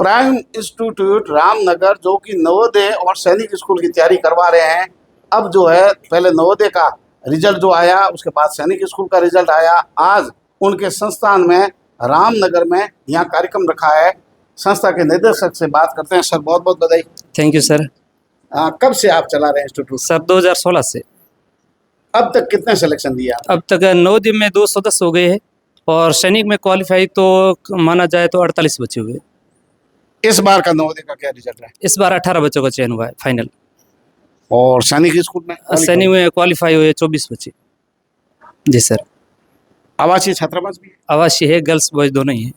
Prime institute Ramnagar जो कि नवोदय और सैनिक स्कूल की तैयारी करवा रहे हैं। अब जो है पहले नवोदय का रिजल्ट जो आया, उसके बाद सैनिक स्कूल का रिजल्ट आया। आज उनके संस्थान में रामनगर में यहाँ कार्यक्रम रखा है। संस्था के निदेशक से बात करते हैं। सर बहुत बहुत बधाई। Thank you sir. कब से आप चला रहे हैं इंस्टीट्यूट? सर 2016 से। अब तक कितने सिलेक्शन दिए आपने? अब तक नवोदय में 210 हो गए हैं और सैनिक में क्वालिफाई तो माना जाए तो 48 बच्चे हुए। इस बार का नवोदय का क्या रिजल्ट है? इस बार 18 बच्चों का चयन हुआ है फाइनल। और सैनिक स्कूल में? सैनिक में क्वालिफाई हुए 24 बच्चे। जी सर। आवासीय छात्रावास भी? आवासीय है, गर्ल्स बॉयज दोनों ही है।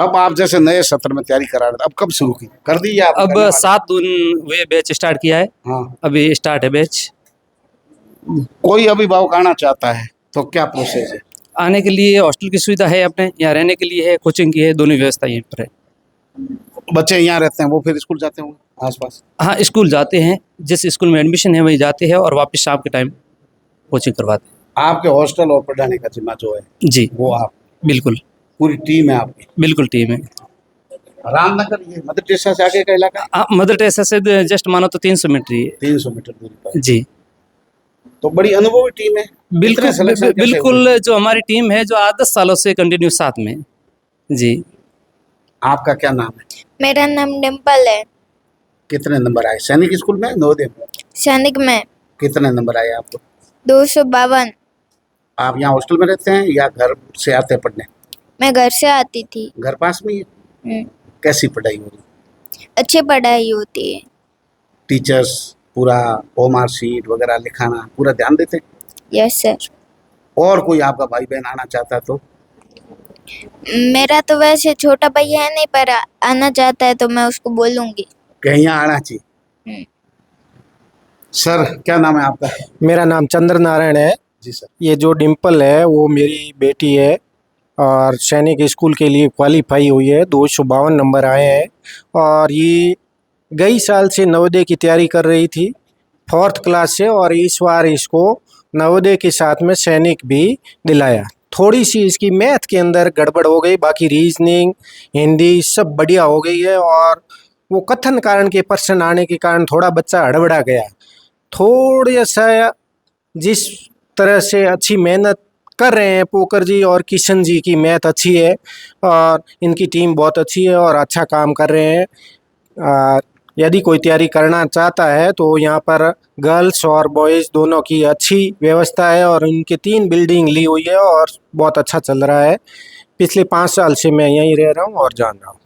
अब आप जैसे नए सत्र में तैयारी करा रहे थे, अब कब शुरू की? कर दी या अब 7 जून हुए बैच स्टार्ट किया है। हाँ, अभी स्टार्ट है बैच। कोई अभिभावक आना चाहता है तो क्या प्रोसेस है? आने के लिए हॉस्टल की सुविधा है, अपने यहाँ रहने के लिए है, कोचिंग की है, दोनों व्यवस्था यहीं पर है। बच्चे यहाँ रहते हैं, वो फिर स्कूल जाते होंगे आसपास? हाँ, स्कूल जाते हैं, जिस स्कूल में एडमिशन है वहीं जाते हैं और वापस शाम के टाइम कोचिंग करवाते हैं। आपके हॉस्टल और पढ़ाने का जिम्मा जो है जी वो आप? बिल्कुल। पूरी टीम है आपकी? बिल्कुल टीम है। रामनगर ये मदर टेरेसा से आगे का इलाका? हाँ, मदर टेरेसा से जस्ट मानो तो 300 मीटर ही है। 300 मीटर दूरी पर। जी तो बड़ी अनुभवी टीम है। बिल्कुल। इतने selection कैसे बिल्कुल हुए? जो हमारी टीम है जो 8-10 सालों से कंटिन्यू साथ में। जी। आपका क्या नाम है? मेरा नाम डिम्पल है। कितने नंबर आए सैनिक स्कूल में, नवोदय में? सैनिक में कितने नंबर आए आपको? 252। आप यहाँ हॉस्टल में रहते हैं या घर से आते हैं पढ़ने? मैं घर से आती थी। घर पास में ही है? हम्म, कैसी पढ़ाई हो रही? अच्छी पढ़ाई होती है। टीचर्स पूरा होमवर्क शीट वगैरह लिखाना पूरा ध्यान देते हैं? Yes sir. और कोई आपका भाई बहन आना चाहता है तो? मेरा तो वैसे छोटा भाई है नहीं, पर आना चाहता है तो मैं उसको बोलूंगी। कहीं यहाँ आना चाहिए। हम्म। सर क्या नाम है आपका? मेरा नाम चंद्र नारायण है। जी सर। ये जो डिम्पल है वो मेरी बेटी है और सैनिक स्कूल के लिए क्वालिफाई हुई है। 252 नंबर आए हैं और ये गई साल से नवोदय की तैयारी कर रही थी 4th क्लास से, और इस बार इसको नवोदय के साथ में सैनिक भी दिलाया। थोड़ी सी इसकी मैथ के अंदर गड़बड़ हो गई, बाकी रीजनिंग हिंदी सब बढ़िया हो गई है। और वो कथन कारण के प्रश्न आने के कारण थोड़ा बच्चा हड़बड़ा गया। थोड़ा सा जिस तरह से अच्छी मेहनत कर रहे हैं पोकर जी और किशन जी की मैथ अच्छी है और इनकी टीम बहुत अच्छी है और अच्छा काम कर रहे हैं। यदि कोई तैयारी करना चाहता है तो यहाँ पर गर्ल्स और बॉयज़ दोनों की अच्छी व्यवस्था है और उनके 3 बिल्डिंग ली हुई है और बहुत अच्छा चल रहा है। पिछले 5 साल से मैं यहीं रह रहा हूँ और जान रहा हूँ।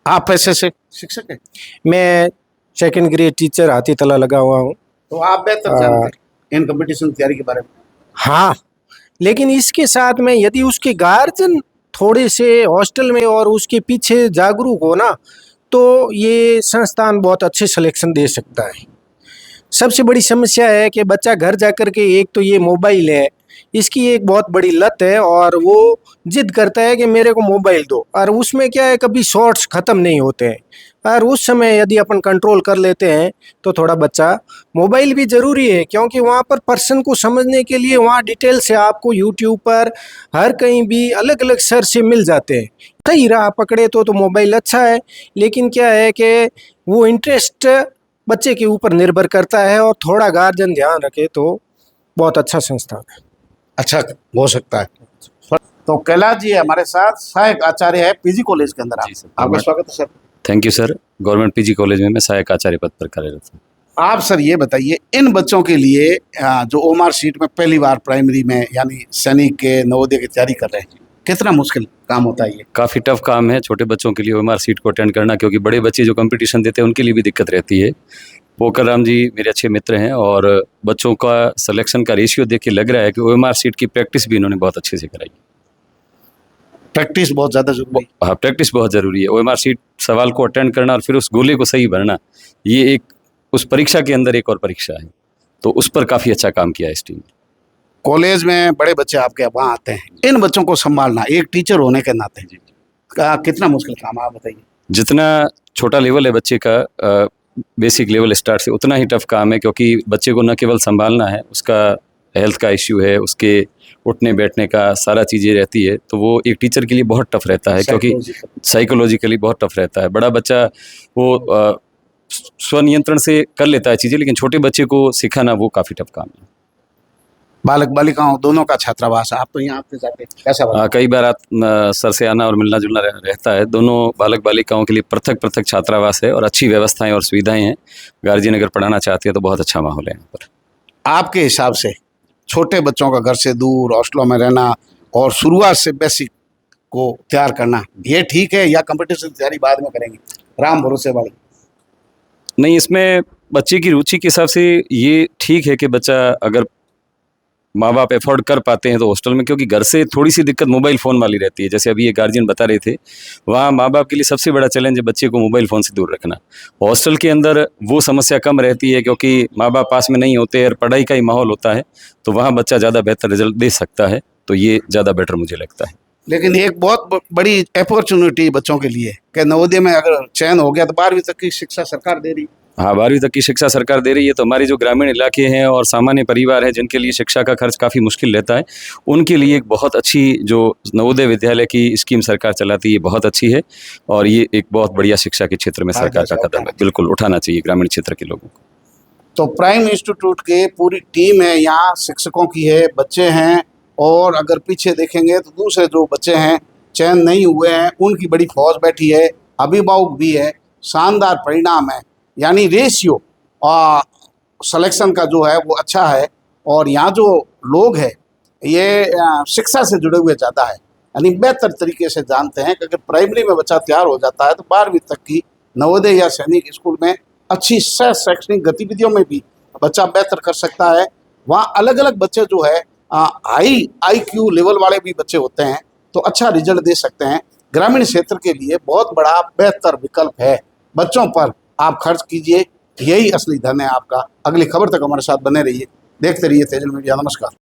आप पैसे से शिक्षक हैं? मैं 2nd ग्रेड टीचर हाथी तला लगा हुआ हूँ। तो आप बेहतर जानते हैं इन कंपटीशन तैयारी के बारे में। हाँ, लेकिन इसके साथ में यदि उसके गार्जियन थोड़े से हॉस्टल में और उसके पीछे जागरूक हो ना, तो ये संस्थान बहुत अच्छे सिलेक्शन दे सकता है। सबसे बड़ी समस्या है कि बच्चा घर जाकर के, एक तो ये मोबाइल है, इसकी एक बहुत बड़ी लत है और वो जिद करता है कि मेरे को मोबाइल दो, और उसमें क्या है कभी शॉर्ट्स ख़त्म नहीं होते हैं। और उस समय यदि अपन कंट्रोल कर लेते हैं तो थोड़ा बच्चा, मोबाइल भी ज़रूरी है क्योंकि वहाँ पर पर्सन को समझने के लिए वहाँ डिटेल से आपको यूट्यूब पर हर कहीं भी अलग अलग सर से मिल जाते हैं। सही राह पकड़े तो मोबाइल अच्छा है, लेकिन क्या है कि वो इंटरेस्ट बच्चे के ऊपर निर्भर करता है और थोड़ा गार्जियन ध्यान रखे तो बहुत अच्छा संस्थान है। अच्छा हो सकता है। तो कैलाश जी हमारे साथ सहायक आचार्य है पीजी कॉलेज के अंदर। जी सर। आपका स्वागत है sir. Thank you sir. Government PG college में मैं सहायक आचार्य पद पर कार्यरत हूँ। आप सर ये बताइए, इन बच्चों के लिए जो ओमार सीट में पहली बार प्राइमरी में यानी सैनिक के नवोदय की तैयारी कर रहे हैं, कितना मुश्किल काम होता है ये? काफ़ी टफ काम है छोटे बच्चों के लिए ओएमआर सीट को अटेंड करना, क्योंकि बड़े बच्चे जो कंपटीशन देते हैं उनके लिए भी दिक्कत रहती है। पोकर राम जी मेरे अच्छे मित्र हैं और बच्चों का सिलेक्शन का रेशियो देख के लग रहा है कि ओएमआर सीट की प्रैक्टिस भी इन्होंने बहुत अच्छे से कराई। प्रैक्टिस बहुत ज़्यादा जरूरी है। हाँ, प्रैक्टिस बहुत ज़रूरी है। ओएमआर सीट सवाल को अटेंड करना और फिर उस गोले को सही भरना, ये एक उस परीक्षा के अंदर एक और परीक्षा है, तो उस पर काफ़ी अच्छा काम किया इस टीम ने। कॉलेज में बड़े बच्चे आपके वहाँ आते हैं, इन बच्चों को संभालना एक टीचर होने के नाते कितना मुश्किल काम है, आप बताइए। जितना छोटा लेवल है बच्चे का, बेसिक लेवल स्टार्ट से, उतना ही टफ काम है, क्योंकि बच्चे को न केवल संभालना है, उसका हेल्थ का इश्यू है, उसके उठने बैठने का सारा चीज़ें रहती है, तो वो एक टीचर के लिए बहुत टफ रहता है, क्योंकि साइकोलॉजिकली बहुत टफ रहता है। बड़ा बच्चा वो स्वनियंत्रण से कर लेता है चीज़ें, लेकिन छोटे बच्चे को सिखाना वो काफ़ी टफ काम है। बालक बालिकाओं दोनों का छात्रावास है, आप तो यहाँ आते जाते कैसा लगा? कई बार सर से आना और मिलना जुलना रहता है। दोनों बालक बालिकाओं के लिए पृथक पृथक छात्रावास है और अच्छी व्यवस्थाएं और सुविधाएं हैं। गार्जियन अगर पढ़ाना चाहते हैं तो बहुत अच्छा माहौल है यहाँ पर। आपके हिसाब से छोटे बच्चों का घर से दूर हॉस्टलों में रहना और शुरुआत से बेसिक को तैयार करना, ये ठीक है या कंपटीशन की तैयारी बाद में करेंगे राम भरोसे वाली? नहीं, इसमें बच्चे की रुचि के हिसाब से ये ठीक है कि बच्चा अगर माँ बाप एफोर्ड कर पाते हैं तो हॉस्टल में, क्योंकि घर से थोड़ी सी दिक्कत मोबाइल फ़ोन वाली रहती है। जैसे अभी ये गार्जियन बता रहे थे, वहाँ माँ बाप के लिए सबसे बड़ा चैलेंज है बच्चे को मोबाइल फ़ोन से दूर रखना। हॉस्टल के अंदर वो समस्या कम रहती है, क्योंकि माँ बाप पास में नहीं होते और पढ़ाई का ही माहौल होता है, तो वहाँ बच्चा ज़्यादा बेहतर रिजल्ट दे सकता है। तो ये ज़्यादा बेटर मुझे लगता है। लेकिन एक बहुत बड़ी अपॉर्चुनिटी बच्चों के लिए कि नवोदय में अगर चयन हो गया तो 12वीं तक की शिक्षा सरकार दे रही। हाँ, 12वीं तक की शिक्षा सरकार दे रही है। तो हमारे जो ग्रामीण इलाके हैं और सामान्य परिवार हैं जिनके लिए शिक्षा का खर्च काफ़ी मुश्किल रहता है, उनके लिए एक बहुत अच्छी जो नवोदय विद्यालय की स्कीम सरकार चलाती है, बहुत अच्छी है। और ये एक बहुत बढ़िया शिक्षा के क्षेत्र में सरकार का कदम है। बिल्कुल उठाना चाहिए ग्रामीण क्षेत्र के लोगों को। तो प्राइम इंस्टीट्यूट के पूरी टीम है यहाँ, शिक्षकों की है, बच्चे हैं, और अगर पीछे देखेंगे तो दूसरे जो बच्चे हैं चयन नहीं हुए हैं उनकी बड़ी फौज बैठी है, अभिभावक भी है। शानदार परिणाम है, यानी रेशियो सिलेक्शन का जो है वो अच्छा है। और यहाँ जो लोग हैं ये शिक्षा से जुड़े हुए ज़्यादा है, यानी बेहतर तरीके से जानते हैं कि अगर प्राइमरी में बच्चा तैयार हो जाता है तो 12वीं तक की नवोदय या सैनिक स्कूल में अच्छी सह शैक्षणिक गतिविधियों में भी बच्चा बेहतर कर सकता है। वहाँ अलग अलग बच्चे जो है हाई IQ लेवल वाले भी बच्चे होते हैं, तो अच्छा रिजल्ट दे सकते हैं। ग्रामीण क्षेत्र के लिए बहुत बड़ा बेहतर विकल्प है। बच्चों पर आप खर्च कीजिए, यही असली धन है आपका। अगली खबर तक हमारे साथ बने रहिए, देखते रहिए तेजल मीडिया। नमस्कार।